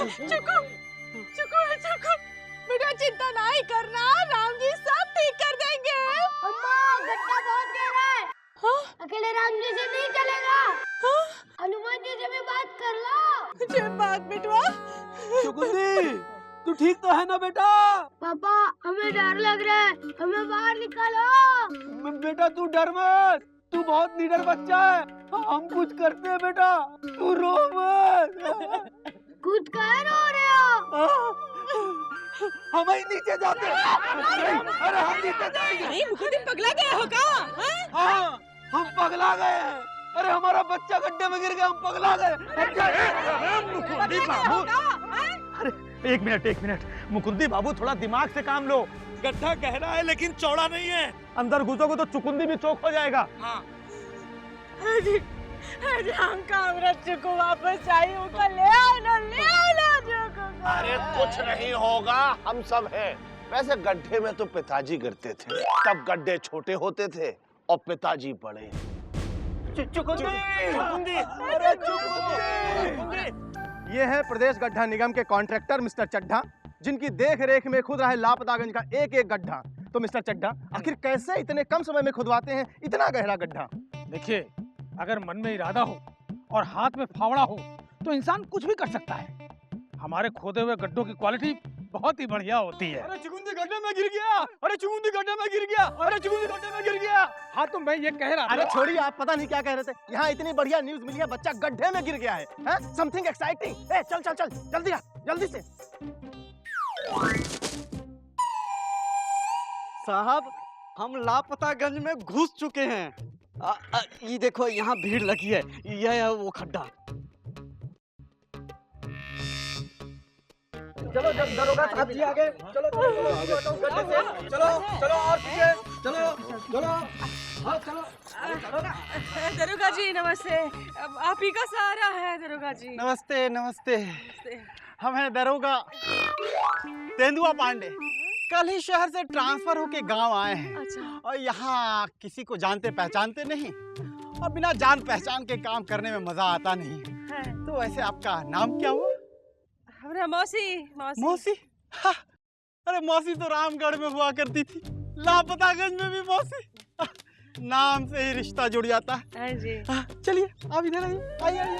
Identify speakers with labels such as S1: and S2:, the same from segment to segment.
S1: चुकू चुकू चुकू बेटा चिंता नहीं करना, राम जी सब ठीक कर देंगे।
S2: अम्मा गड्ढा बहुत गहरा है।
S1: हाँ?
S2: अकेले राम जी से नहीं चलेगा।
S1: हाँ?
S2: हनुमान जी से भी बात कर लो।
S1: जय बात बेटवा।
S3: चुकुंदी तू ठीक तो है ना बेटा?
S2: पापा हमें डर लग रहा है, हमें बाहर निकालो।
S3: बेटा तू डर मत, तू बहुत निडर बच्चा है, हम कुछ करते हैं बेटा, तू रो मत।
S2: खुद काहे रो रहे हो?
S3: हम ही नीचे जाते हैं। अरे हम नीचे जाएंगे।
S1: नहीं मुकुंद पगला गया होगा।
S3: हाँ हम पगला गए हैं। अरे हमारा बच्चा गड्ढे में गिर गया, हम पगला गए।
S4: मुकुंदी बाबू, अरे एक मिनट मुकुंदी बाबू थोड़ा दिमाग से काम लो। गड्ढा गहरा है लेकिन चौड़ा नहीं है, अंदर घुसोगे तो चुकुंदी भी चौक हो जाएगा। हाँ।
S1: अरे हमका हमरा चुकू वापस आई होगा, ले आओ ना चुकू।
S5: अरे कुछ नहीं होगा, हम सब हैं। वैसे गड्ढे में तो पिताजी गिरते थे, तब गड्ढे छोटे होते थे और पिताजी बड़े।
S3: चुकुंदी,
S5: अरे चुकुंदी।
S6: ये है प्रदेश गड्ढा निगम के कॉन्ट्रैक्टर मिस्टर चड्ढा, जिनकी देख रेख में खुद रहा है लापतागंज का एक एक गड्ढा। तो मिस्टर चड्ढा आखिर कैसे इतने कम समय में खुदवाते हैं इतना गहरा गड्ढा?
S4: देखिए, अगर मन में इरादा हो और हाथ में फावड़ा हो तो इंसान कुछ भी कर सकता है। हमारे खोदे हुए गड्ढों की क्वालिटी बहुत ही बढ़िया होती है।
S3: अरे चुकुंदी गड्ढे में गिर गया, अरे चुकुंदी गड्ढे में गिर गया, अरे चुकुंदी गड्ढे में गिर गया।
S4: हाँ तो मैं ये कह रहा था।
S6: अरे छोड़िए, आप पता नहीं क्या कह रहे थे। यहाँ इतनी बढ़िया न्यूज मिली है, बच्चा गड्ढे में गिर गया है। Something exciting. ए चल चल चल जल्दी आ, जल्दी से।
S3: साहब हम लापतागंज में घुस चुके हैं। ये देखो यहाँ भीड़ लगी है, यह है वो खड्डा। चलो जब दरोगा साहब जी आ गए, चलो चलो और पीछे चलो।
S1: दरोगा जी नमस्ते, आप ही का सहारा है दरोगा जी।
S3: नमस्ते। हम हैं दरोगा तेंदुआ पांडे, कल ही शहर से ट्रांसफर होके गांव आए हैं।
S1: अच्छा।
S3: और यहाँ किसी को जानते पहचानते नहीं, और बिना जान पहचान के काम करने में मजा आता नहीं
S1: है।
S3: तो वैसे आपका नाम क्या हुआ?
S1: हमरा मौसी।
S3: मौसी? हाँ। अरे मौसी तो रामगढ़ में हुआ करती थी, लापतागंज में भी मौसी। नाम से ही रिश्ता जुड़ जाता है।
S1: हाँ जी।
S3: चलिए आप इधर आइए।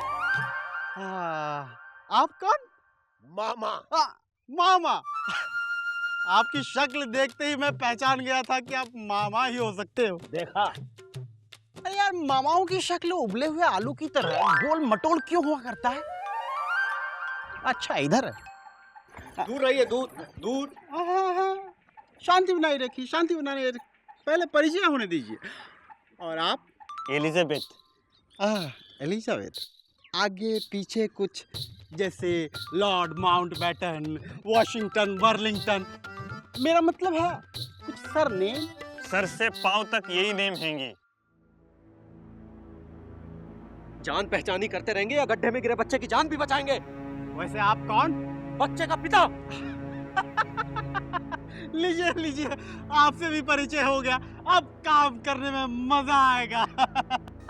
S3: आप कौन?
S5: मामा।
S3: मामा। आपकी शक्ल देखते ही मैं पहचान गया था कि आप मामा ही हो सकते हो।
S5: देखा?
S3: अरे यार, मामाओं की शक्ल उबले हुए आलू की तरह गोल मटोल क्यों हुआ करता है? अच्छा इधर
S5: दूर रहिए, दूर।
S3: शांति बनाई रखी, शांति बनाई रखी। पहले परिचय होने दीजिए। और आप?
S5: एलिजाबेथ।
S3: एलिजाबेथ। आगे पीछे कुछ जैसे लॉर्ड माउंटबेटन, वॉशिंगटन, बर्लिंगटन। मेरा मतलब है कुछ सरनेम।
S4: सर से पांव तक यही नेम हैंगी।
S3: जान पहचानी करते रहेंगे या गड्ढे में गिरे बच्चे की जान भी बचाएंगे? वैसे आप कौन? बच्चे का पिता। लीजिए, आपसे भी परिचय हो गया, अब काम करने में मजा आएगा।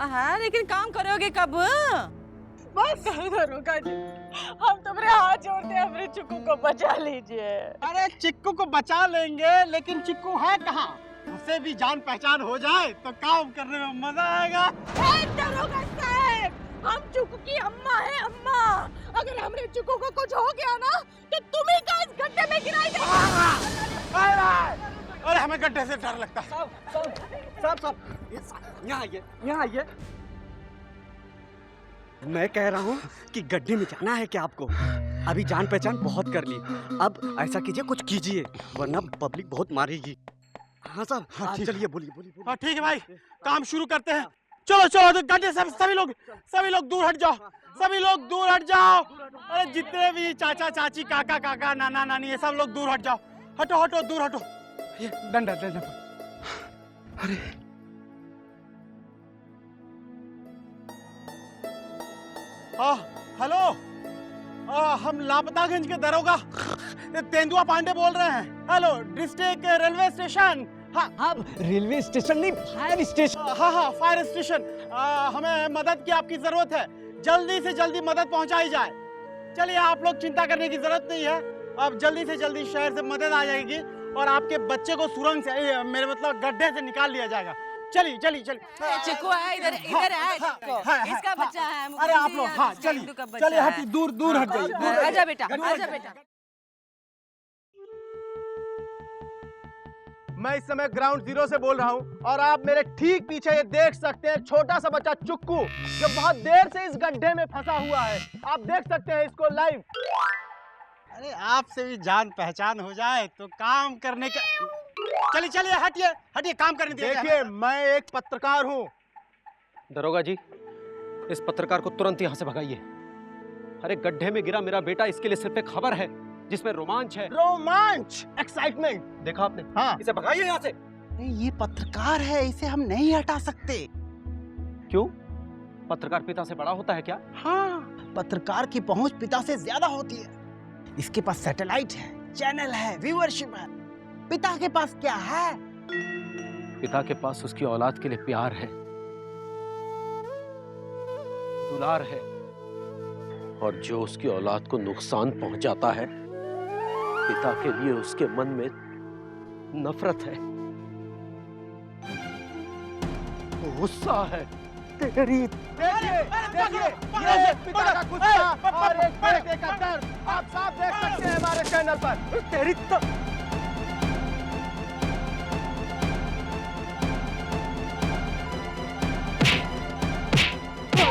S1: हाँ लेकिन काम करोगे कब? बस दरोगा जी, हम तुम्हारे हाथ जोड़ते हैं, अपने चिक्कू को बचा लीजिए।
S3: अरे चिक्कू को बचा लेंगे, लेकिन चिक्कू है कहाँ? उसे भी जान पहचान हो जाए तो काम करने में मजा आएगा।
S1: दरोगा साहब, हम चिक्कू की अम्मा है, अम्मा। अगर हमारे चिक्कू को कुछ हो गया ना तो तुम्ही का इस गड्ढे में गिराई जाएगा।
S3: अरे हमें गड्ढे से डर लगता है। साहब, यहाँ आइए। मैं कह रहा हूँ कि गड्ढे में जाना है क्या आपको? अभी जान पहचान बहुत कर ली, अब ऐसा कीजिए, कुछ कीजिए, वरना पब्लिक बहुत मारेगी। हाँ साहब, हाँ, चलिए बोलिए। हाँ ठीक है भाई, काम शुरू करते हैं। चलो तो गड्ढे से सभी लोग दूर हट जाओ, अरे जितने भी चाचा चाची, काका नाना नानी, ये सब लोग दूर हट जाओ। हटो, दूर हटो। ये डंडा। अरे हेलो, हम लापतागंज के दरोगा तेंदुआ पांडे बोल रहे हैं। Hello, district railway station. हाँ, रेलवे स्टेशन नहीं, फायर स्टेशन। हाँ, फायर स्टेशन। हमें मदद की आपकी जरूरत है, जल्दी से जल्दी मदद पहुंचाई जाए।
S6: चलिए आप लोग चिंता करने की जरूरत नहीं है। अब जल्दी से जल्दी शहर से मदद आ जाएगी और आपके बच्चे को सुरंग से मेरे मतलब गड्ढे से निकाल लिया जाएगा। चलिए चलिए चलिए।
S1: चिक्कू है, इधर इधर है चिक्कू। इसका बच्चा है।
S6: अरे आप लोग हाँ चलिए चलिए, हटिए, दूर दूर हट जाइए।
S1: आजा बेटा, आजा बेटा।
S6: मैं इस समय ग्राउंड जीरो से बोल रहा हूँ और आप मेरे ठीक पीछे ये देख सकते हैं छोटा सा बच्चा चुक्कू जो बहुत देर से इस गड्ढे में फंसा हुआ है। आप देख सकते हैं इसको लाइव।
S3: अरे आपसे भी जान पहचान हो जाए तो काम करने का।
S6: चलिए चलिए हटिए हटिए, काम करने दीजिए। देखिए मैं एक पत्रकार हूँ।
S7: दरोगा जी, इस पत्रकार को तुरंत यहाँ से भगाइए। अरे गड्ढे में गिरा मेरा बेटा, इसके लिए सिर्फ एक खबर है जिसमें रोमांच है।
S6: रोमांच, एक्साइटमेंट।
S7: देखा आपने?
S6: हाँ।
S7: इसे भगाइए यहाँ से।
S3: ये पत्रकार है, इसे हम नहीं हटा सकते।
S7: क्यों? पत्रकार पिता से बड़ा होता है क्या?
S3: हाँ, पत्रकार की पहुंच पिता से ज्यादा होती है। इसके पास सैटेलाइट है, चैनल है, व्यूअरशिप है। पिता के पास क्या है?
S7: पिता के पास उसकी औलाद के लिए प्यार है, दुलार है, और जो उसकी औलाद को नुकसान पहुंचाता है, पिता के लिए उसके मन में नफरत है, गुस्सा है।
S6: देखिए ये पिता का गुस्सा और एक बेटे का दर्द आप साफ देख सकते हैं हमारे चैनल पर।
S7: तेरी तो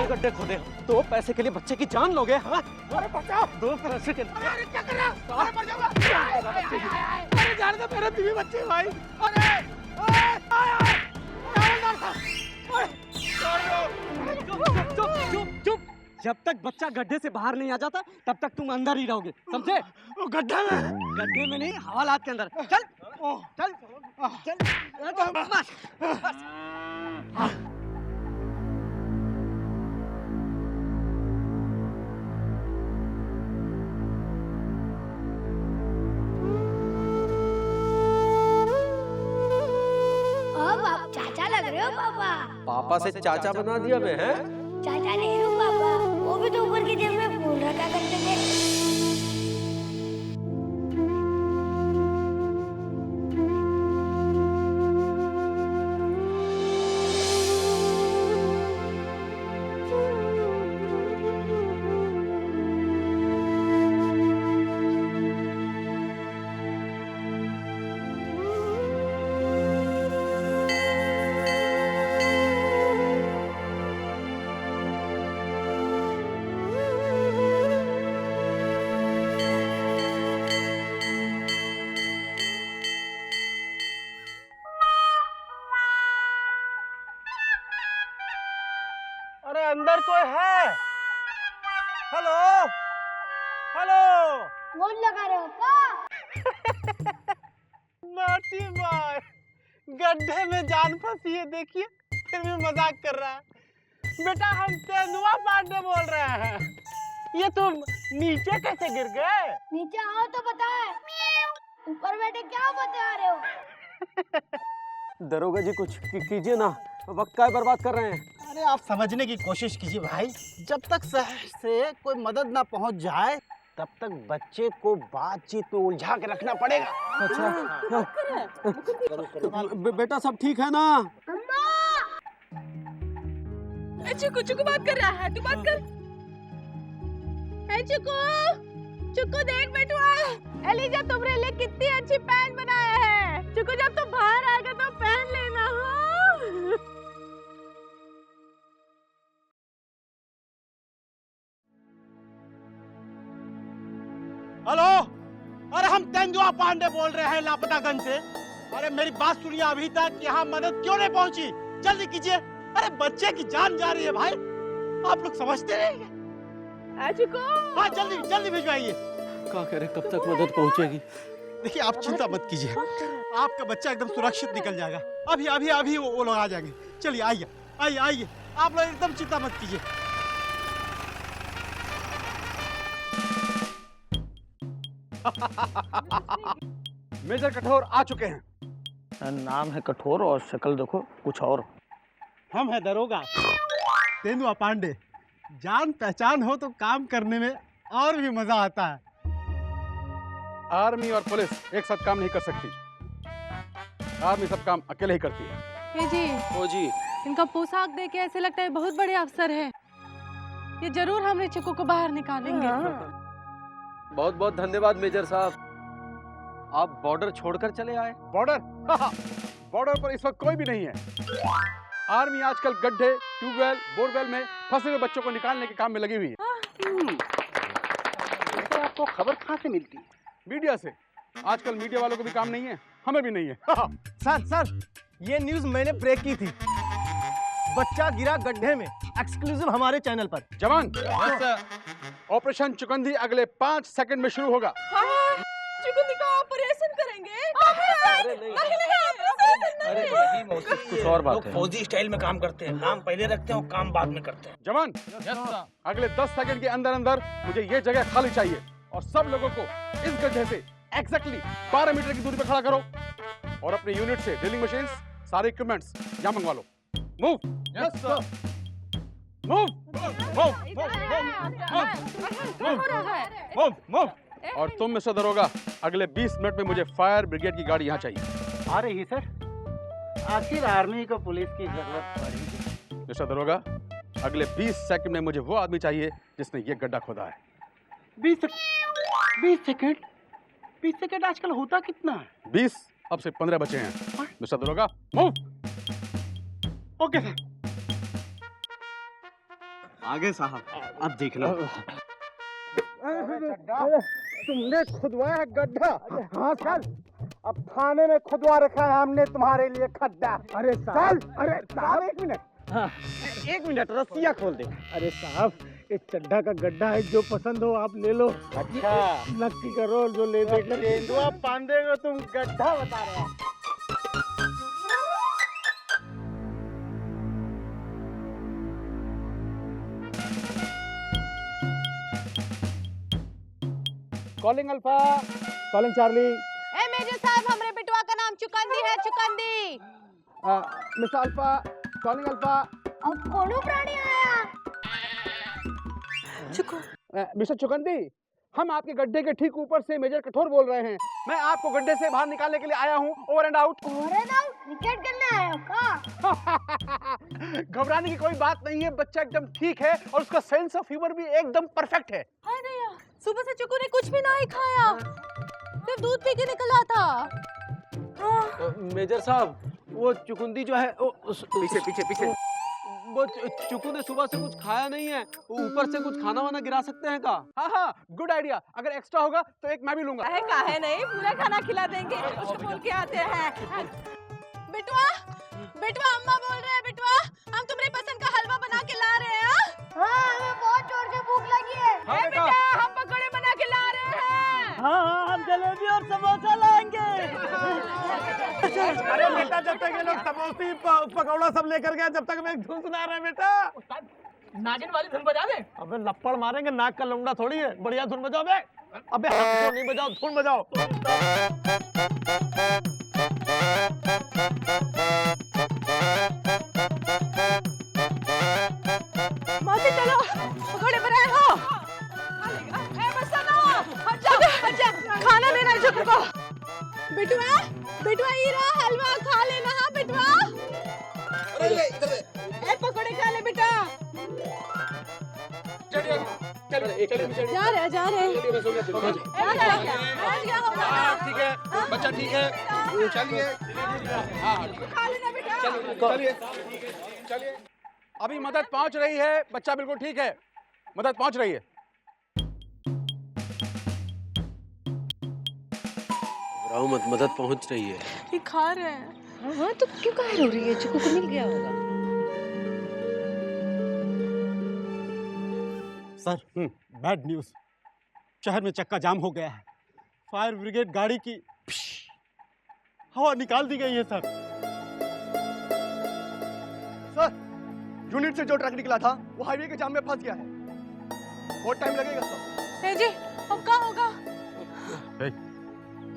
S7: गड्ढे खोदे, 2 पैसे के लिए बच्चे की जान लोगे? हाँ?
S6: अरे बचाओ,
S7: 2 पैसे के लिए।
S6: अरे क्या कर रहा है? अरे मर जाऊंगा। अरे जान दो मेरे बीवी बच्चे भाई। अरे
S3: चुप। जब तक बच्चा गड्ढे से बाहर नहीं आ जाता तब तक तुम अंदर ही रहोगे, समझे?
S6: गड्ढे में?
S3: गड्ढे में नहीं, हवालात के अंदर। चल चल चल।
S2: अब आप चाचा लग रहे हो पापा।
S7: पापा से चाचा बना दिया मैं, हैं?
S2: चाचा नहीं हूँ पापा, वो भी तो ऊपर की जेब में फूल रखा करते थे।
S6: अरे अंदर कोई है? Hello hello.
S2: फोन लगा रहे हो क्या?
S6: नाटी बॉय, गड्ढे में जान फंसी है, देखिए फिर भी मजाक कर रहा है। बेटा हम तेंदुआ पांडे बोल रहे हैं। ये तुम नीचे कैसे गिर गए?
S2: नीचे आओ तो बताए, ऊपर बैठे क्या बता रहे हो?
S7: दरोगा जी कुछ कीजिए ना, वक्त क्या बर्बाद कर रहे हैं।
S3: अरे आप समझने की कोशिश कीजिए भाई। जब तक शहर से कोई मदद ना पहुंच जाए तब तक बच्चे को बातचीत में उलझा के रखना पड़ेगा।
S7: अच्छा बेटा सब ठीक है ना?
S1: चिक्कू चिक्कू बात कर रहा है, तू बात कर। चिक्कू चिक्कू देख बेटुआ, एलिजा तुम्हारे लिए कितनी अच्छी पैंट बनाया है। चिक्कू जब तुम बाहर आएगा तो पहन लेना। हाँ
S6: हेलो, अरे हम तेंदुआ पांडे बोल रहे हैं लापतागंज से। अरे मेरी बात सुनिए, अभी तक यहाँ मदद क्यों नहीं पहुँची? जल्दी कीजिए। अरे बच्चे की जान जा रही है भाई, आप लोग समझते नहीं? हाँ जल्दी जल्दी भिजवाइए।
S7: क्या करे, कब तक मदद पहुंचेगी?
S6: देखिए आप चिंता मत कीजिए, आपका बच्चा एकदम सुरक्षित निकल जाएगा। अभी अभी अभी वो लोग आ जाएंगे। चलिए आइए आइए आइए, आप लोग एकदम चिंता मत कीजिए।
S3: मेजर कठोर आ चुके हैं।
S6: नाम है कठोर और शक्ल देखो कुछ और। हम है दरोगा तेंदुआ पांडे। जान पहचान हो तो काम करने में और भी मजा आता है।
S8: आर्मी और पुलिस एक साथ काम नहीं कर सकती। आर्मी सब काम अकेले ही करती है।
S1: हे जी,
S7: ओ जी,
S1: इनका पोशाक देख के ऐसे लगता है बहुत बड़े अफसर है। ये जरूर हमारे चिकू को बाहर निकालेंगे।
S7: बहुत बहुत धन्यवाद मेजर साहब, आप बॉर्डर छोड़कर चले आए।
S8: बॉर्डर बॉर्डर पर इस वक्त कोई भी नहीं है। आर्मी आजकल गड्ढे, ट्यूबवेल, बोरवेल में फंसे हुए बच्चों को निकालने के काम में लगी हुई है।
S6: तो आपको खबर कहाँ से मिलती है?
S8: मीडिया से। आजकल मीडिया वालों को भी काम नहीं है, हमें भी नहीं है।
S6: सर, ये न्यूज़ मैंने ब्रेक की थी। बच्चा गिरा गड्ढे में, एक्सक्लूसिव हमारे चैनल पर।
S8: जवान, ऑपरेशन चुकंदी अगले 5 सेकंड में शुरू होगा।
S1: चुकंदी का ऑपरेशन करेंगे?
S7: अरे नहीं, कुछ और बात है।
S4: फौजी स्टाइल में काम करते हैं, नाम पहले रखते हैं और काम बाद में करते हैं।
S8: जवान, अगले 10 सेकंड के अंदर अंदर मुझे ये जगह खाली चाहिए और सब लोगों को इस गड्ढे से एग्जैक्टली 12 मीटर की दूरी पर खड़ा करो और अपने यूनिट से ड्रिलिंग मशीन्स, सारे इक्विपमेंट्स यहाँ मंगवा लो। मूव। Yes sir. मूव। और तुम मिस्टर दरोगा, अगले 20 मिनट में मुझे फायर ब्रिगेड की गाड़ी यहाँ चाहिए।
S6: आ रही है सर। आखिर आर्मी को पुलिस की जरूरत पड़ी।
S8: मिस्टर दरोगा, अगले 20 सेकंड में मुझे वो आदमी चाहिए जिसने ये गड्ढा खोदा है।
S6: 20 सेकंड आजकल होता कितना है?
S8: 20, अब से 15 बचे हैं। मिस्टर दरोगा, मूव।
S6: Okay sir.
S3: आगे साहब, अब देखना।
S6: तुमने खुदवाया है गड्ढा? हाँ सर, अब थाने में खुदवा रखा है हमने तुम्हारे लिए खड्डा। अरे साहब, एक मिनट रस्सियाँ खोल दे। अरे साहब, इस चड्ढा का गड्ढा है, जो पसंद हो आप ले लो। अच्छा, नक्की का रोल जो ले दे। तेंदुआ पांडे को तुम गड्ढा बता रहे हो।
S8: Calling alpha, calling Charlie.
S1: ए मेजर साहब, हमारे बिटवा का नाम चुकंदी है, Chukandi.
S8: Mister alpha, calling alpha.
S2: अब कौन प्राणी आया?
S8: मिस्टर चुकंदी, हम आपके गड्ढे के ठीक ऊपर से मेजर कठोर बोल रहे हैं। मैं आपको गड्ढे से बाहर निकालने के लिए आया हूँ। Over and out.
S2: क्रिकेट खेलने आया हो का?
S8: घबराने की कोई बात नहीं है, बच्चा एकदम ठीक है और उसका सेंस ऑफ ह्यूमर भी एकदम परफेक्ट है।
S1: हाय दया, सुबह से चिकू ने कुछ भी नहीं खाया, सिर्फ दूध पी के निकला था।
S7: मेजर साहब, वो चुकुंदी जो है
S3: पीछे।
S7: वो चुकू ने सुबह से कुछ खाया नहीं है, ऊपर से कुछ खाना वाना गिरा सकते हैं का?
S8: हाँ, गुड आइडिया। अगर एक्स्ट्रा होगा तो एक मैं भी लूंगा।
S1: काहे नहीं, पूरा खाना खिला देंगे। उसको बोल के आते हैं। बिटवा, अम्मा बोल रहे हैं। बिटवा, हम तुम्हारी पसंद का हलवा बना के ला रहे हैं।
S2: हाँ, हमें बहुत जोर से भूख लगी है।
S1: बेटा, हम पकौड़े बना के ला रहे हैं।
S6: हाँ, हम जलेबी और समोसा लाएंगे। अरे बेटा, जब तक ये लोग समोसी पकौड़ा सब लेकर गए, जब तक मैं धुन सुना रहे हैं बेटा।
S4: नागिन वाली धुन बजा दे।
S6: अबे लप्पड़ मारेंगे, नाक का लौंडा थोड़ी है। बढ़िया धुन बजाओ बे। अबे हमको नहीं बजाओ, धुन बजाओ।
S1: मौसी चलो, पकौड़े बनाए हो। बस चलो, अच्छा, खाना देना है चिकू को। बिटवा, ये रहा हलवा, खा लेना। हाँ बिटवा, पकौड़े खा ले बेटा। जा रहे।
S8: ठीक है, बच्चा ठीक है। चलिए।
S1: खा लेना बेटा।
S8: चलिए। अभी मदद पहुंच रही है, बच्चा बिल्कुल ठीक है, मदद पहुंच रही है।
S7: मदद पहुंच रही है।
S1: ये खा रहे हैं।
S9: हाँ, तो क्यों काहे रो रही है? चिकू को मिल गया होगा।
S6: Sir, bad news. शहर में चक्का जाम हो गया है। फायर ब्रिगेड गाड़ी की हवा निकाल दी गई है सर।
S3: यूनिट से जो ट्रक निकला था वो हाईवे के जाम में फंस गया है। बहुत टाइम लगेगा सर।
S1: जी, अब क्या होगा?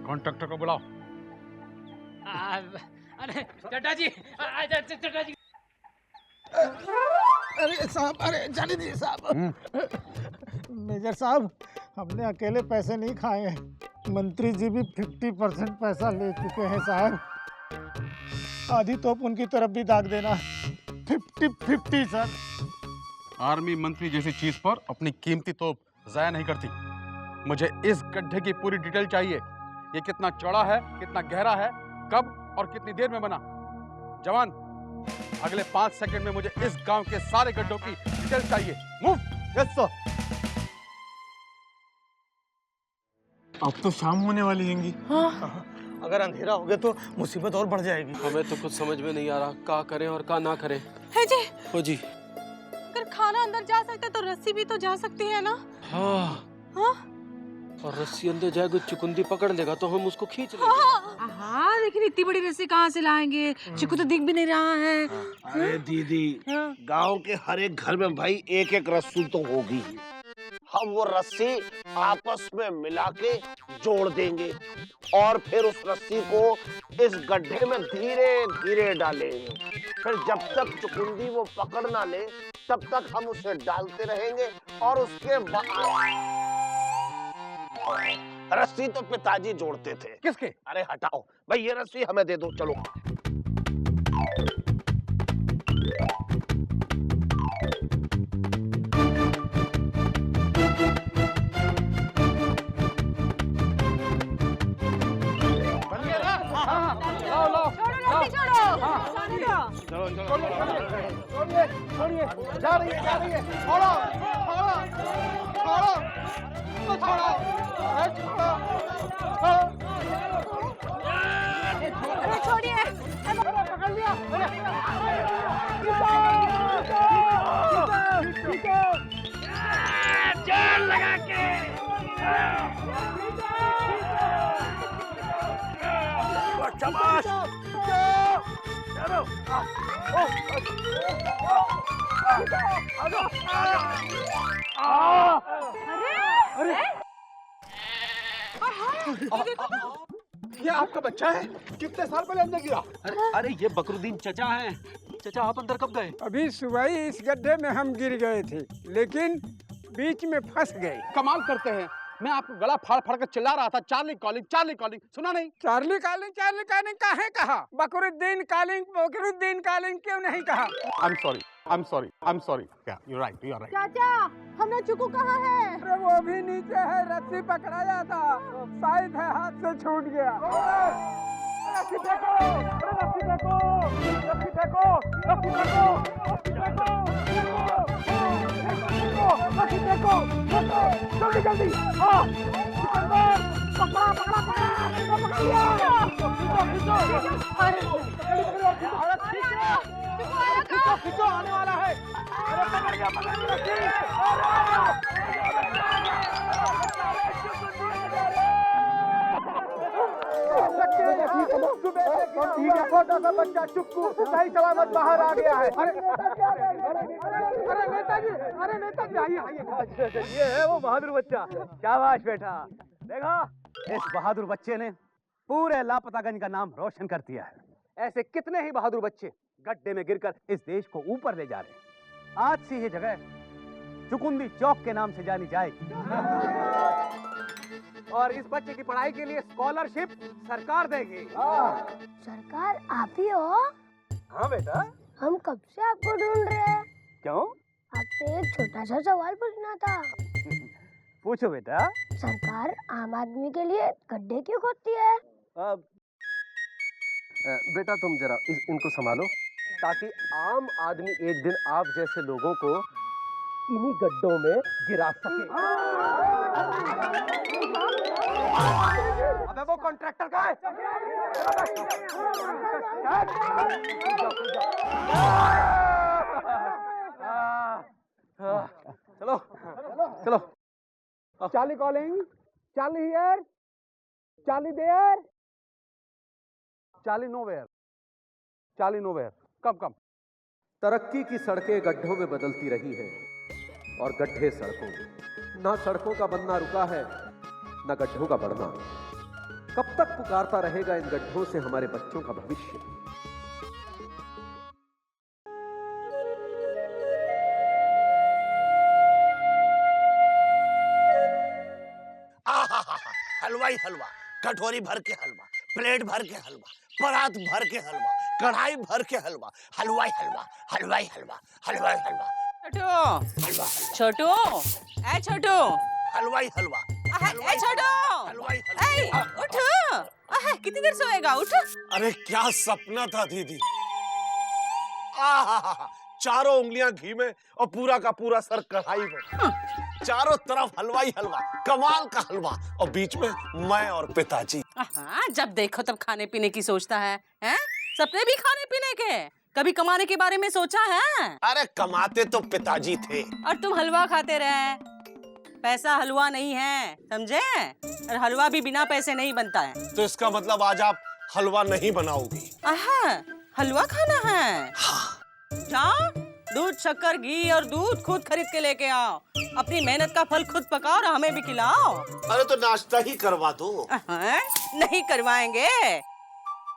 S8: कॉन्ट्रैक्टर को बुलाओ।
S4: अरे चड्ढा जी, चड्ढा जी।
S6: अरे साहब, अरे जाने दीजिए साहब। मेजर साहब, हमने अकेले पैसे नहीं खाए हैं, मंत्री जी भी 50% पैसा ले चुके हैं साहब। आधी तोप उनकी तरफ भी दाग देना। 50-50 सर।
S8: आर्मी मंत्री जैसी चीज पर अपनी कीमती तोप जाया नहीं करती। मुझे इस गड्ढे की पूरी डिटेल चाहिए। ये कितना चौड़ा है, कितना गहरा है, कब और कितनी देर में बना। जवान, अगले 5 सेकंड में मुझे इस गांव के सारे गड्ढों की डिटेल चाहिए। मूव।
S6: Yes sir. अब तो शाम होने वाली हैंगी।
S1: हाँ।
S6: अगर अंधेरा हो गया तो मुसीबत और बढ़ जाएगी।
S7: हमें तो कुछ समझ में नहीं आ रहा, क्या करें और क्या ना करें।
S1: है जी,
S7: ओ जी।
S1: अगर खाना अंदर जा सकता है तो रस्सी भी तो जा सकती है ना।
S7: हाँ।
S1: हाँ?
S7: और रस्सी अंदर जाएगी, चुकुंदी पकड़ लेगा तो हम उसको खींच लेंगे।
S9: हाँ, लेकिन इतनी बड़ी रस्सी कहाँ से लाएंगे? चिकू तो दिख भी नहीं रहा है।
S5: अरे दीदी, गांव के हर एक घर में भाई एक एक रस्सी तो होगी। हम वो रस्सी आपस में मिला के जोड़ देंगे और फिर उस रस्सी को इस गड्ढे में धीरे धीरे डालेंगे। फिर जब तक चुकुंदी वो पकड़ ना ले तब तक हम उसे डालते रहेंगे और उसके बाद रस्सी तो पिताजी जोड़ते थे।
S8: किसके?
S5: अरे हटाओ भाई, ये रस्सी हमें दे दो, चलो।
S6: छोड़िए, जा रही है। छोड़ो, छोड़ो, छोड़ो, तो छोड़ो,
S1: अरे छोड़िए।
S6: पकड़ लिया।
S5: जान लगा के शाबाश।
S8: ये आपका बच्चा है? कितने साल पहले अंदर गिरा?
S3: अरे ये बकरुद्दीन चचा हैं। चचा आप अंदर कब गए?
S10: अभी सुबह ही इस गड्ढे में हम गिर गए थे, लेकिन बीच में फंस गए।
S8: कमाल करते हैं, मैं आपको गला फाड़ फाड़ कर चिल्ला रहा था, चार्ली कॉलिंग, चार्ली कॉलिंग, सुना नहीं?
S10: चार्ली कॉलिंग काहे कहा? बकरुद्दीन कॉलिंग क्यों नहीं कहा?
S8: I'm sorry. Yeah, you're right.
S1: चाचा, हमने चुकू कहाँ है?
S10: अरे वो भी नीचे है, रस्सी पकड़ाया था, शायद है हाथ से छूट गया।
S6: रस्सी फेंको, रस्सी फेंको, रस्सी फेंको, रस्सी फेंको, रस्सी फेंको, रस्सी फेंको, जल्दी जल्दी। हाँ, सिकंदर, पकड़ा लिया। खींचो, आने वाला है। अरे पकड़ गया छोटा सा बच्चा चुक्कू सही सलामत बाहर आ गया है। अरे नेताजी आइए।
S3: ये है वो बहादुर बच्चा। शाबाश बेटा। देखा, इस बहादुर बच्चे ने पूरे लापतागंज का नाम रोशन कर दिया है। ऐसे कितने ही बहादुर बच्चे गड्ढे में गिरकर इस देश को ऊपर ले जा रहे हैं। आज से ये जगह चुकुंदी चौक के नाम से जानी जाएगी। और इस बच्चे की पढ़ाई के लिए स्कॉलरशिप सरकार देगी।
S2: सरकार आप ही हो?
S3: हाँ बेटा।
S2: हम कब से आपको ढूंढ रहे हैं।
S3: क्यों?
S2: आपसे एक छोटा सा सवाल पूछना था।
S3: पूछो बेटा।
S2: सरकार आम आदमी के लिए गड्ढे क्यों खोदती है?
S7: बेटा तुम जरा इनको संभालो, ताकि आम आदमी एक दिन आप जैसे लोगों को इन्हीं गड्ढों में गिरा सके।
S6: अबे वो कॉन्ट्रैक्टर का है।
S3: चलो चलो।
S6: Charlie calling, Charlie here, Charlie there,
S8: Charlie nowhere. Come.
S7: तरक्की की सड़कें गड्ढों में बदलती रही है और गड्ढे सड़कों में। ना सड़कों का बनना रुका है, ना गड्ढों का बढ़ना। कब तक पुकारता रहेगा इन गड्ढों से हमारे बच्चों का भविष्य?
S5: हलवाई हलवा, कटोरी भर के हलवा, प्लेट भर के हलवा, परात भर के हलवा, कढ़ाई भर के हलवा, हलवाई हलवा, हलवाई हलवा, हलवाई हलवा,
S1: छोटू
S5: हलवा,
S1: छोटू ए छोटू
S5: हलवाई हलवा,
S1: ए छोटू
S5: हलवाई
S1: ए
S5: हलवा।
S1: उठ कितनी देर सोएगा उठ।
S5: अरे क्या सपना था दीदी। आहा, चारों उंगलियां घी में और पूरा का पूरा सर कढ़ाई में, चारों तरफ हलवाई हलवा, कमाल का हलवा, और बीच में मैं और पिताजी।
S1: जब देखो तब खाने पीने की सोचता है हैं? सपने भी खाने पीने के, कभी कमाने के बारे में सोचा है?
S5: अरे कमाते तो पिताजी थे
S1: और तुम हलवा खाते रहे। पैसा हलवा नहीं है, समझे? और हलवा भी बिना पैसे नहीं बनता है।
S5: तो इसका मतलब आज आप हलवा नहीं बनाओगी?
S1: हलवा खाना है? जाओ दूध शक्कर घी और दूध खुद खरीद के लेके आओ, अपनी मेहनत का फल खुद पकाओ और हमें भी खिलाओ।
S5: अरे तो नाश्ता ही करवा दो।
S1: नहीं करवाएंगे,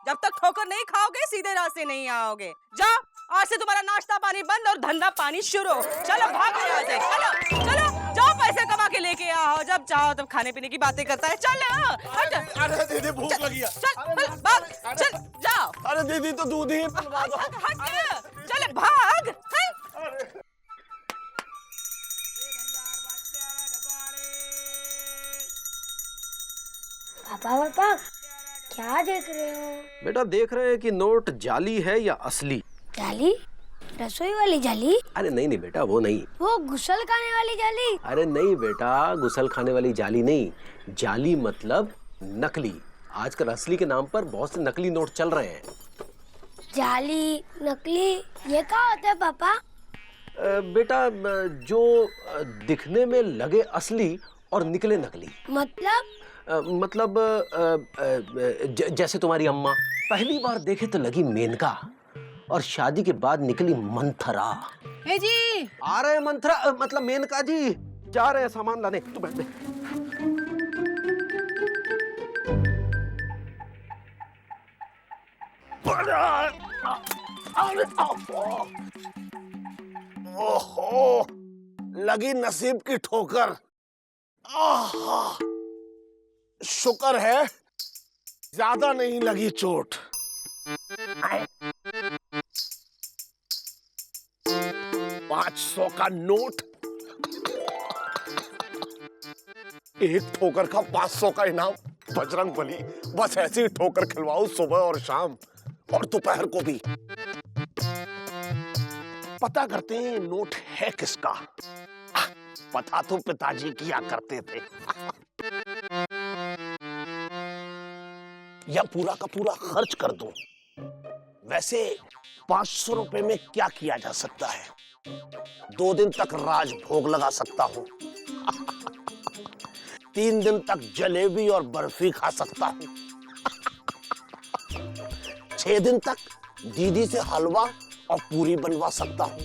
S1: जब तक ठोकर नहीं खाओगे सीधे रास्ते नहीं आओगे। जाओ, आज से तुम्हारा नाश्ता पानी बंद और धंधा पानी शुरू। चलो भाग यहाँ से, चलो चलो जाओ, पैसे कमा के लेके आओ, जब चाहो तब खाने पीने की बातें करता है। चलो
S5: अरे दीदी भूख लगी है।
S1: चल भाग, चल जाओ।
S5: अरे दीदी तो दूध ही पिलवा दो।
S1: चल भाग।
S2: पापा पापा क्या देख रहे हो?
S7: बेटा देख रहे हैं कि नोट जाली है या असली।
S2: जाली? रसोई वाली जाली?
S7: अरे नहीं नहीं बेटा, वो नहीं।
S2: वो गुसल खाने वाली जाली?
S7: अरे नहीं बेटा, गुसल खाने वाली जाली नहीं। जाली मतलब नकली। आजकल असली के नाम पर बहुत से नकली नोट चल रहे हैं।
S2: जाली नकली ये क्या होता है पापा?
S7: बेटा जो दिखने में लगे असली और निकले नकली। मतलब जैसे तुम्हारी अम्मा पहली बार देखे तो लगी मेनका और शादी के बाद निकली मंथरा।
S9: ए जी
S7: आ रहे हैं मंथरा, मतलब मेनका जी जा रहे हैं सामान लाने। तू बैठ दे।
S5: ओहो, लगी नसीब की ठोकर। आहा, शुक्र है ज्यादा नहीं लगी चोट। 500 का नोट, एक ठोकर का 500 का इनाम। बजरंग बली, बस ऐसे ही ठोकर खिलवाओ सुबह और शाम और दोपहर को भी। पता करते हैं नोट है किसका। पता तो पिताजी किया करते थे। या पूरा का पूरा खर्च कर दूं। वैसे 500 रुपए में क्या किया जा सकता है? 2 दिन तक राजभोग लगा सकता हूं। 3 दिन तक जलेबी और बर्फी खा सकता हूं। 6 दिन तक दीदी से हलवा और पूरी बनवा सकता हूं।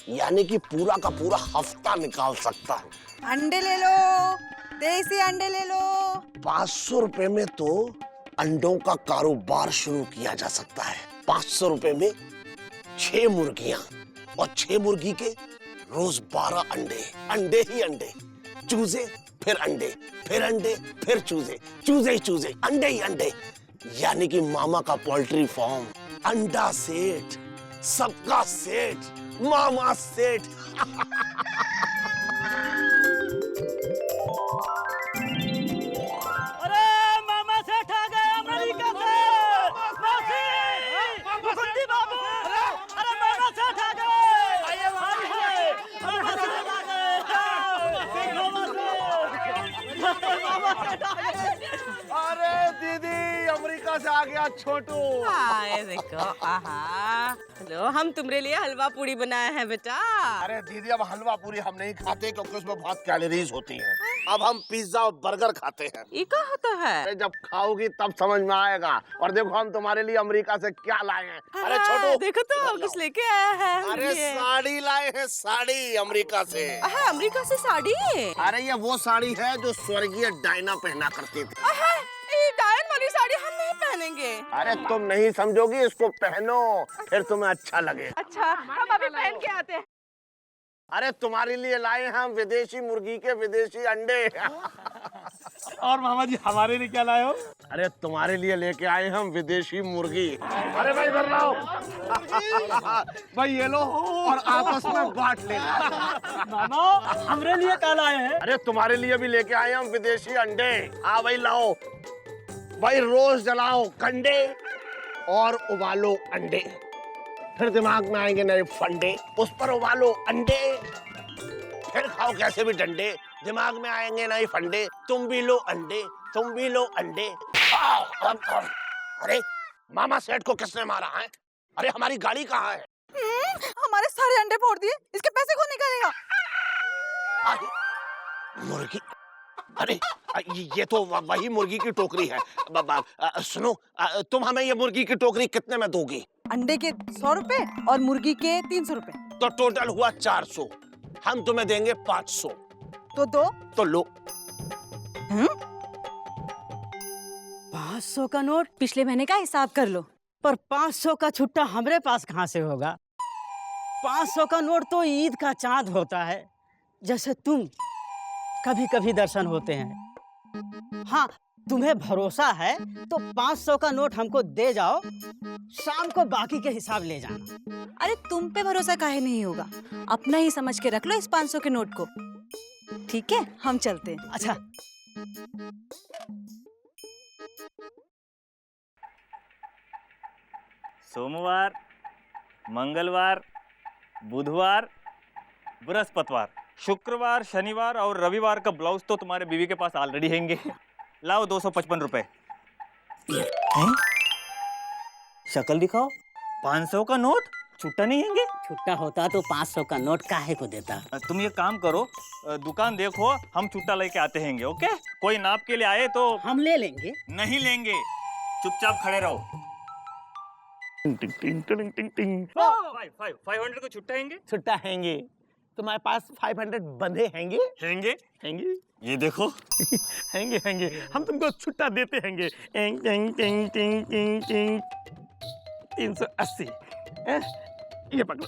S5: यानी कि पूरा का पूरा हफ्ता निकाल सकता हूं।
S9: अंडे ले लो, देसी अंडे ले लो।
S5: 500 रुपए में तो अंडों का कारोबार शुरू किया जा सकता है। 500 रुपए में 6 मुर्गियां और 6 मुर्गी के रोज 12 अंडे। अंडे ही अंडे, चूजे फिर अंडे, फिर अंडे फिर चूजे, चूजे ही चूजे, अंडे ही अंडे। यानी कि मामा का पोल्ट्री फार्म। अंडा सेठ, सबका सेठ, मामा सेठ।
S6: अरे दीदी अमेरिका से आ गया छोटू।
S1: देखो, लो हम तुम्हारे लिए हलवा पूरी बनाए हैं बेटा।
S5: अरे दीदी अब हलवा पूरी हम नहीं खाते क्योंकि उसमें बहुत कैलोरीज होती हैं। अब हम पिज्जा और बर्गर खाते हैं।
S1: ये क्या होता है?
S5: अरे जब खाओगी तब समझ में आएगा। और देखो हम तुम्हारे लिए अमेरिका से क्या लाए हैं। अरे छोटू
S1: देखो तो कुछ लेके आया है।
S5: अरे साड़ी लाए हैं, साड़ी अमेरिका से।
S1: अमेरिका से साड़ी?
S5: अरे ये वो साड़ी है जो स्वर्गीय डायना पहना करती थी।
S1: ये डायन वाली साड़ी हम नहीं पहनेंगे।
S5: अरे तुम नहीं समझोगी, इसको पहनो फिर तुम्हें अच्छा लगे।
S1: अच्छा हम अभी पहन के आते हैं।
S5: अरे तुम्हारे लिए लाए हैं हम विदेशी मुर्गी के विदेशी अंडे।
S4: और मामा जी हमारे लिए क्या लाए हो?
S5: अरे तुम्हारे लिए लेके आए हम विदेशी मुर्गी। अरे भाई इधर लाओ। भाई ये लो और आपस में बांट लेना।
S6: मामा हमरे लिए क्या लाए हैं?
S5: अरे तुम्हारे लिए भी लेके आए हम विदेशी अंडे। हाँ भाई लाओ। भाई रोज जलाओ कंडे और उबालो अंडे, फिर दिमाग में आएंगे नए फंडे, उस पर उबालो अंडे, फिर खाओ कैसे भी डंडे, दिमाग में आएंगे नए फंडे, तुम भी लो अंडे, तुम भी लो अंडे। अरे मामा सेठ को किसने मारा है? अरे हमारी गाड़ी कहाँ है?
S1: हमारे सारे अंडे फोड़ दिए, इसके पैसे कौन निकालेगा?
S5: मुर्गी, अरे ये तो वही मुर्गी की टोकरी है। सुनो, तुम हमें ये मुर्गी की टोकरी कितने में दोगी?
S1: अंडे के 100 रुपए और मुर्गी के 300 रुपए।
S5: तो टोटल हुआ 400। हम तुम्हें देंगे 500।
S1: तो दो।
S5: तो लो।
S11: 500 का नोट?
S9: पिछले महीने का हिसाब कर लो।
S11: पर 500 का छुट्टा हमरे पास कहाँ से होगा? 500 का नोट तो ईद का चांद होता है, जैसे तुम कभी कभी दर्शन होते हैं। हाँ, तुम्हें भरोसा है तो 500 का नोट हमको दे जाओ, शाम को बाकी के हिसाब ले जाना।
S9: अरे तुम पे भरोसा काहे नहीं होगा, अपना ही समझ के रख लो इस 500 के नोट को। ठीक है, हम चलते हैं।
S11: अच्छा।
S12: सोमवार, मंगलवार, बुधवार, बृहस्पतिवार, शुक्रवार, शनिवार और रविवार का ब्लाउज तो तुम्हारे बीवी के पास ऑलरेडी हैंगे। लाओ 255 रुपए। शक्ल दिखाओ। 500 का नोट? छुट्टा नहीं हैंगे?
S11: छुट्टा होता तो 500 का नोट काहे को देता?
S12: तुम ये काम करो, दुकान देखो, हम छुट्टा लेके आते हैंगे। ओके? कोई नाप के लिए आए तो
S11: हम ले लेंगे।
S12: नहीं लेंगे, चुपचाप खड़े रहो। 500 को छुट्टा हैंगे?
S6: छुट्टा हैंगे। तुम्हारे पास 500 बंधे हैंगे?
S12: हैंगे?
S6: हैंगे।
S12: ये देखो।
S6: हैंगे हैंगे, हम तुमको छुट्टा देते हैंगे। 380। ये पकड़ो।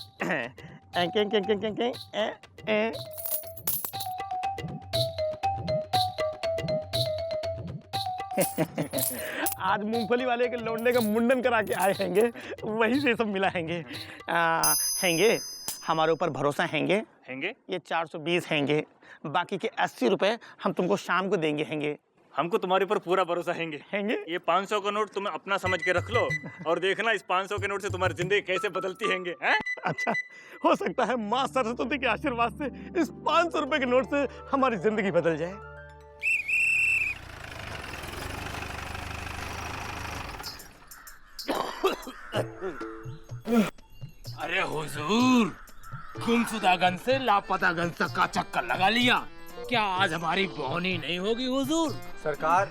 S6: आज मूंगफली वाले के लौंडे का मुंडन करा के आए हैंगे, वही से सब मिला हैंगे। हैंगे, हमारे ऊपर भरोसा हैंगे।
S12: हैंगे?
S6: ये 420 हैंगे, बाकी के 80 रुपए हम तुमको शाम को देंगे हैंगे।
S12: हमको तुम्हारे ऊपर पूरा भरोसा हैंगे।
S6: हैंगे?
S12: ये 500 का नोट तुम्हें अपना समझ के रख लो और देखना इस 500 के नोट से तुम्हारी जिंदगी कैसे बदलती हैंगे। हैं?
S6: अच्छा, हो सकता है माँ सरस्वती के आशीर्वाद से इस 500 रुपए के नोट से हमारी जिंदगी बदल जाए।
S13: अरे हुजूर, गुमशुदागंज से लापतागंज तक का चक्कर लगा लिया, क्या आज हमारी बोहनी नहीं होगी हुजूर?
S3: सरकार,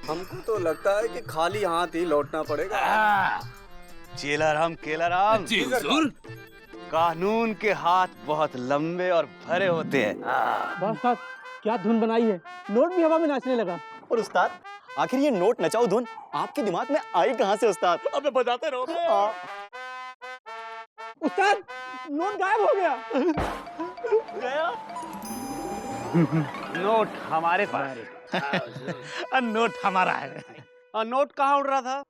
S3: हमको तो लगता है कि खाली हाथ ही लौटना पड़ेगा।
S14: चेला राम केला राम।
S13: जी हुजूर।
S14: कानून के हाथ बहुत लंबे और भरे होते हैं।
S6: बस साहब, क्या धुन बनाई है, नोट भी हवा में नाचने लगा।
S14: और उस्ताद, आखिर ये नोट नचाओ धुन आपके दिमाग में आई कहाँ से उस्ताद?
S6: अबे बजाते रहो। उस्ताद, नोट गायब हो गया।
S14: गया? नोट हमारे पास।
S6: नोट हमारा है।
S14: नोट कहाँ उड़ रहा था?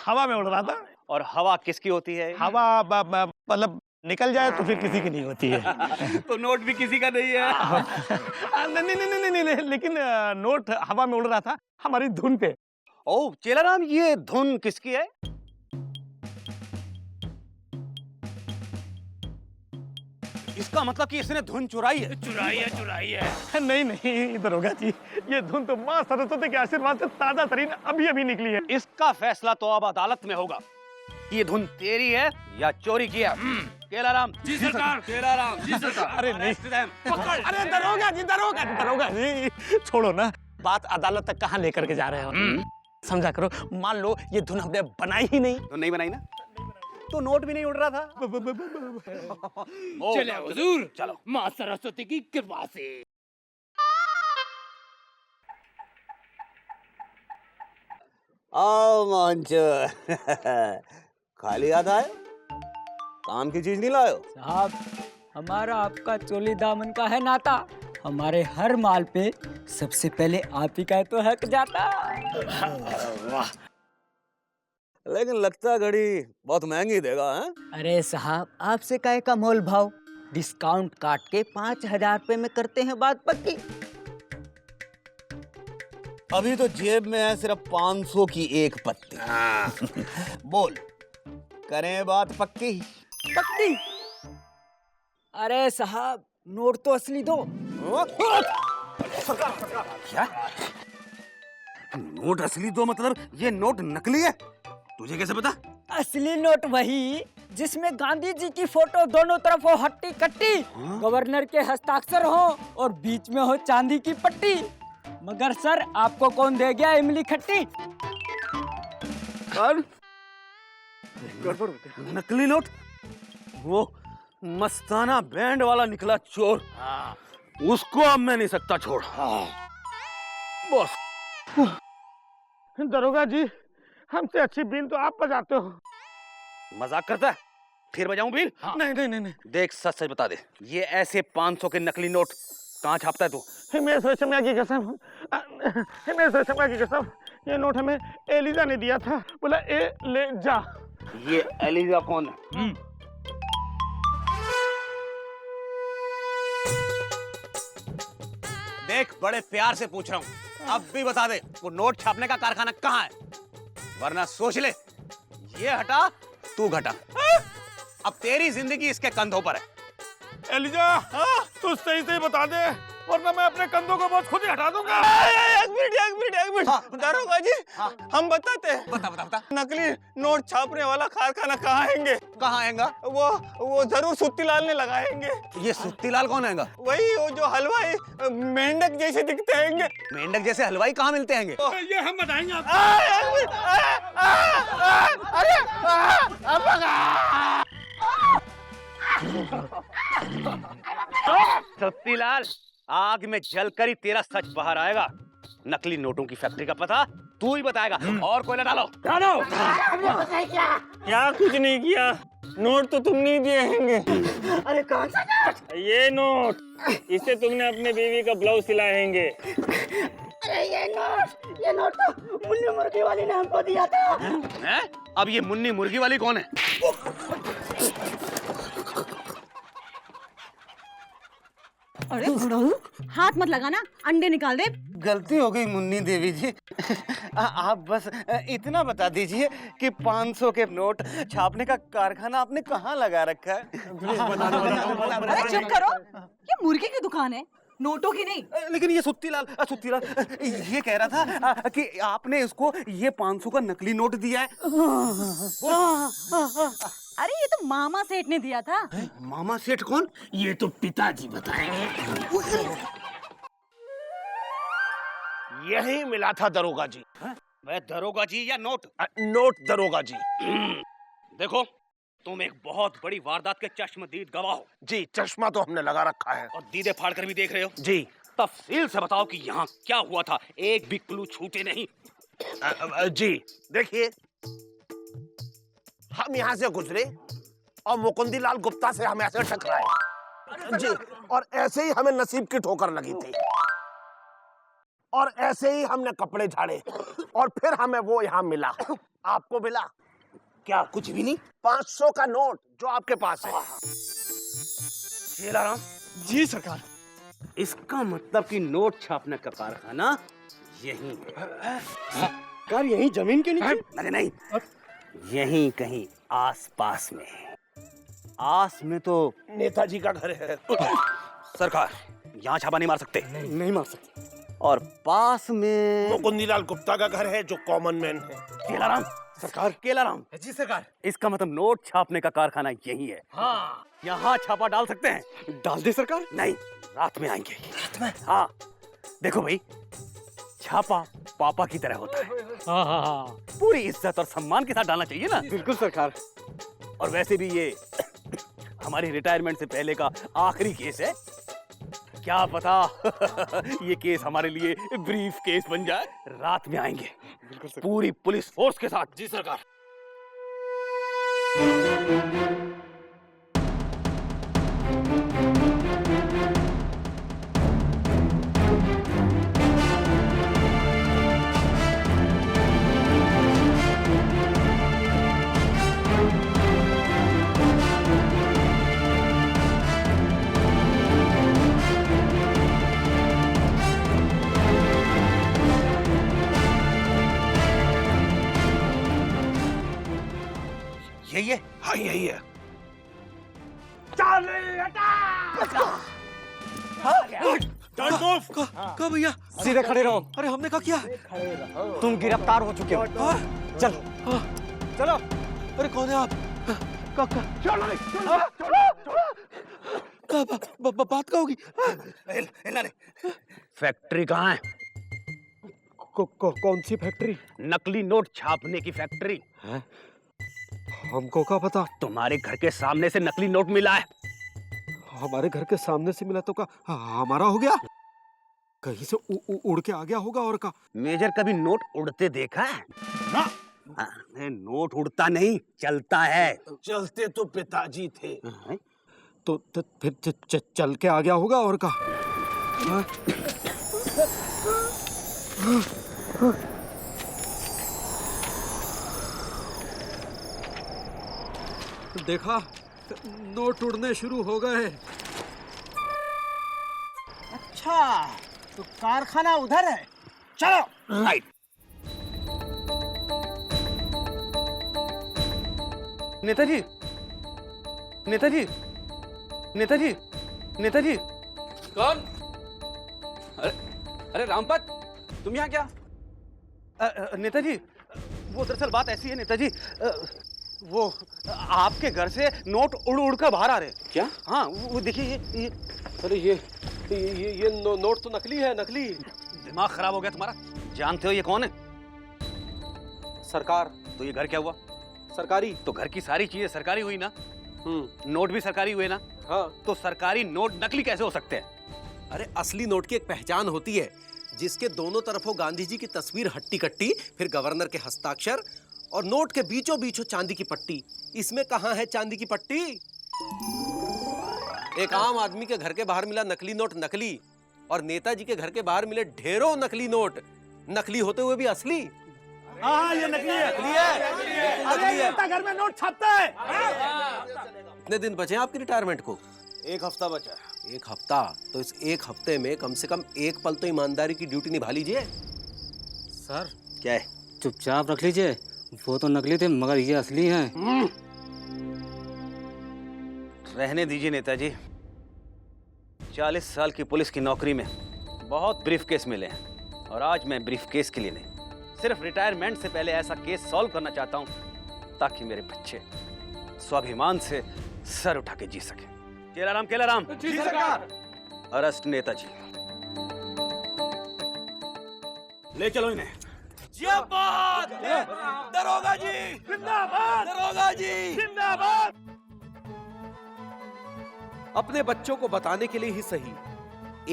S6: हवा में उड़ रहा था।
S14: और हवा किसकी होती है?
S6: हवा मतलब निकल जाए तो फिर किसी की नहीं होती है।
S14: तो नोट भी किसी का नहीं है।
S6: नहीं, लेकिन नोट हवा में उड़ रहा था हमारी धुन पे।
S14: ओह चेला राम, ये धुन किसकी है? इसका मतलब कि इसने धुन चुराई है।
S13: चुराई है।
S6: नहीं दरोगा जी, ये धुन तो माँ सरस्वती के आशीर्वाद से ताजा तरीन अभी निकली है।
S14: इसका फैसला तो अब अदालत में होगा। ये धुन तेरी है या चोरी की है? केला राम।
S13: जी सरकार। केला राम। जी सरकार।
S6: अरे नहीं, अरे दरोगा जी, छोड़ो ना, बात अदालत तक कहाँ लेकर के जा रहे हो? समझा करो, मान लो ये धुन हमने बनाई ही नहीं।
S14: तो नहीं बनाई ना, तो नोट भी नहीं उड़ रहा था।
S13: चले हुजूर, चलो माँ सरस्वती की कृपा से।
S14: आओ मांचो। खाली हाथ आए? काम की चीज नहीं लायो?
S10: साहब, हमारा आपका चोली दामन का है नाता,
S11: हमारे हर माल पे सबसे पहले आप ही का तो हक जाता।
S14: वाह, लेकिन लगता घड़ी बहुत महंगी देगा हैं?
S11: अरे साहब, आपसे काहे का मोल भाव, डिस्काउंट काट के 5,000 रुपए में करते हैं बात पक्की।
S14: अभी तो जेब में है सिर्फ 500 की एक पत्ती। बोल, करें बात पक्की?
S11: पक्की? अरे साहब, नोट तो असली दो।
S14: क्या? नोट असली दो मतलब ये नोट नकली है? तुझे कैसे पता?
S11: असली नोट वही जिसमें गांधी जी की फोटो दोनों तरफ हो हट्टी कट्टी, गवर्नर के हस्ताक्षर हो और बीच में हो चांदी की पट्टी। मगर सर, आपको कौन दे गया इमली खट्टी?
S14: नकली नोट? वो मस्ताना बैंड वाला निकला चोर, उसको अब मैं नहीं सकता छोड़। बस।
S4: दरोगा जी, हमसे अच्छी बीन तो आप बजाते हो।
S14: मजाक करता है? फिर बजाऊं बीन?
S4: नहीं नहीं नहीं नहीं।
S14: देख, सच सच बता दे, ये ऐसे 500 के नकली नोट कहाँ छापता है तू?
S4: हिमेश रेशमिया की कसम, हिमेश रेशमिया की कसम, ये नोट हमें एलिजा ने दिया था। बोला ए ले जा।
S14: ये एलिजा कौन है? देख, बड़े प्यार से पूछ रहा हूँ, अब भी बता दे, वो नोट छापने का कारखाना कहाँ है? वरना सोच ले, ये हटा तू घटा, अब तेरी जिंदगी इसके कंधों पर है।
S4: एलिजा, तू सही सही बता दे, वरना मैं अपने कंधों को बहुत खुद ही हटा दूंगा।
S12: एक मिनट, दरोगा जी, हम बताते हैं।
S14: बता बता बता।
S12: नकली नोट छापने वाला कारखाना कहाँ आएंगे?
S14: कहाँ आएगा?
S12: वो जरूर सुत्तीलाल ने लगाएंगे।
S14: ये सुत्तीलाल कौन आएगा?
S12: वही वो जो हलवाई मेंढक जैसे दिखते हैं।
S14: मेंढक जैसे हलवाई कहाँ मिलते हैं?
S4: ये हम बताएंगे
S14: सुत्तीलाल, आग में जलकर ही तेरा सच बाहर आएगा। नकली नोटों की फैक्ट्री का पता तू ही बताएगा। और कोयला डालो।
S12: क्या कुछ नहीं किया, नोट तो तुम नहीं दिए होंगे।
S11: अरे कौन सा नोट?
S12: ये नोट, इससे तुमने अपने बीवी का ब्लाउज सिलाए होंगे।
S11: अरे ये नोट तो मुन्नी मुर्गी वाली ने हमको दिया था।
S14: हैं? अब ये मुन्नी मुर्गी वाली कौन है?
S9: अरे हाथ मत लगाना, अंडे निकाल दे।
S14: गलती हो गई मुन्नी देवी जी। आप बस इतना बता दीजिए कि 500 के नोट छापने का कारखाना आपने कहाँ लगा रखा है?
S9: अरे चुप करो, ये मुर्गी की दुकान है, नोटों की नहीं।
S14: लेकिन ये सुत्तीलाल ये कह रहा था कि आपने इसको ये 500 का नकली नोट दिया है।
S9: अरे ये तो मामा सेठ ने दिया था।
S14: मामा सेठ कौन?
S13: ये तो पिताजी बताएंगे।
S5: यही मिला था दरोगा जी।
S14: मैं दरोगा जी या नोट?
S5: नोट दरोगा जी।
S14: देखो, तुम एक बहुत बड़ी वारदात के चश्मदीद गवाह हो।
S5: जी, चश्मा तो हमने लगा रखा है
S14: और दीदे फाड़ कर भी देख रहे हो।
S5: जी।
S14: तफसील से बताओ कि यहाँ क्या हुआ था, एक भी क्लू छूटे नहीं।
S5: जी देखिए, हम यहाँ से गुजरे और मुकुंदी लाल गुप्ता से हम ऐसे टकराए जी, और ऐसे ही हमें नसीब की ठोकर लगी थी, और ऐसे ही हमने कपड़े झाड़े और फिर हमें वो यहाँ मिला। आपको मिला क्या? कुछ भी नहीं। 500 का नोट जो आपके पास है।
S14: चेलाराम
S4: जी सरकार।
S14: इसका मतलब कि नोट छापने का कारखाना यही है।
S3: कार यही जमीन के नीचे?
S14: अरे नहीं, यहीं कहीं आसपास में। आस में तो
S5: नेताजी का घर है।
S14: सरकार, यहाँ छापा नहीं मार सकते।
S3: नहीं मार सकते।
S14: और पास में
S5: मुकुंदीलाल गुप्ता का घर है जो कॉमन मैन है।
S14: केलाराम सरकार, केलाराम
S4: जी सरकार।
S14: इसका मतलब नोट छापने का कारखाना यही है।
S4: हाँ।
S14: यहाँ छापा डाल सकते हैं?
S3: डाल दे सरकार।
S14: नहीं, रात में आएंगे। रात में? हाँ, देखो भाई, छापा पापा की तरह होता है।
S4: हाँ।
S14: पूरी इज्जत और सम्मान के साथ डालना चाहिए ना।
S3: बिल्कुल सरकार।
S14: और वैसे भी ये हमारी रिटायरमेंट से पहले का आखिरी केस है। क्या पता ये केस हमारे लिए ब्रीफ केस बन जाए। रात में आएंगे पूरी पुलिस फोर्स के साथ।
S13: जी सरकार।
S5: यही है।
S3: कब भैया सीधे खड़े रहो। अरे हमने क्या किया? तुम गिरफ्तार हो चुके हो। चलो चलो। अरे कौन है आप? बात क्या होगी?
S14: फैक्ट्री कहाँ है?
S3: कौन सी फैक्ट्री?
S14: नकली नोट छापने की फैक्ट्री।
S3: हमको क्या पता?
S14: तुम्हारे घर के सामने से नकली नोट मिला है।
S3: हमारे घर के सामने से मिला तो का हमारा हो गया? कहीं से उड़ के आ गया होगा और का?
S14: मेजर कभी नोट उड़ते देखा है? ना। नोट उड़ता नहीं, चलता है।
S5: चलते तो पिताजी थे।
S3: तो फिर चल के आ गया होगा और का? देखा, नोट उड़ने शुरू हो गए।
S6: अच्छा, तो कारखाना उधर है। चलो।
S14: राइट। नेताजी, नेताजी, नेताजी, नेताजी।
S8: कौन? अरे रामपत, तुम यहाँ क्या?
S14: नेताजी, वो दरअसल बात ऐसी है नेताजी, वो आपके घर से नोट उड़ उड़ कर बाहर आ रहे।
S8: क्या?
S14: हाँ, वो देखिए ये।
S7: अरे ये नोट तो नकली है, नकली।
S14: दिमाग खराब हो गया तुम्हारा? जानते हो ये कौन है?
S7: सरकार।
S14: तो ये घर क्या हुआ?
S7: सरकारी।
S14: तो घर की सारी चीजें सरकारी हुई ना? नोट भी सरकारी हुए ना?
S7: हाँ।
S14: तो सरकारी नोट नकली कैसे हो सकते हैं?
S7: अरे असली नोट की एक पहचान होती है, जिसके दोनों तरफों गांधी जी की तस्वीर हट्टी कट्टी, फिर गवर्नर के हस्ताक्षर, और नोट के बीचों बीचों चांदी की पट्टी। इसमें कहाँ है चांदी की पट्टी? एक आम आदमी के घर के बाहर मिला नकली नोट नकली, और नेताजी के घर के बाहर मिले ढेरों नकली नोट, नकली होते हुए भी असली।
S4: हाँ, ये नकली है।
S7: नकली है, बिल्कुल नकली है।
S4: नेता घर में नोट छापता है।
S7: कितने दिन बचे हैं आपकी रिटायरमेंट को?
S5: 1 हफ्ता बचा।
S7: 1 हफ्ता? तो इस 1 हफ्ते में कम से कम 1 पल तो ईमानदारी की ड्यूटी निभा लीजिए।
S15: सर
S14: क्या है?
S15: चुपचाप रख लीजिए, वो तो नकली थे मगर ये असली हैं।
S14: रहने दीजिए नेताजी। 40 साल की पुलिस की नौकरी में बहुत ब्रीफ केस मिले हैं, और आज मैं ब्रीफ केस के लिए नहीं, सिर्फ रिटायरमेंट से पहले ऐसा केस सॉल्व करना चाहता हूं ताकि मेरे बच्चे स्वाभिमान से सर उठा के जी सके। केलाराम, केलाराम।
S8: जी सरकार।
S14: अरेस्ट नेताजी।
S5: ले चलो इन्हें।
S6: जिंदाबाद! दरोगा जी
S4: जिंदाबाद!
S6: दरोगा जी
S4: जिंदाबाद!
S7: अपने बच्चों को बताने के लिए ही सही,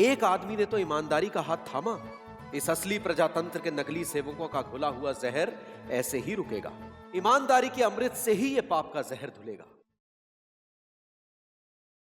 S7: एक आदमी ने तो ईमानदारी का हाथ थामा। इस असली प्रजातंत्र के नकली सेवकों का घुला हुआ जहर ऐसे ही रुकेगा। ईमानदारी के अमृत से ही ये पाप का जहर धुलेगा।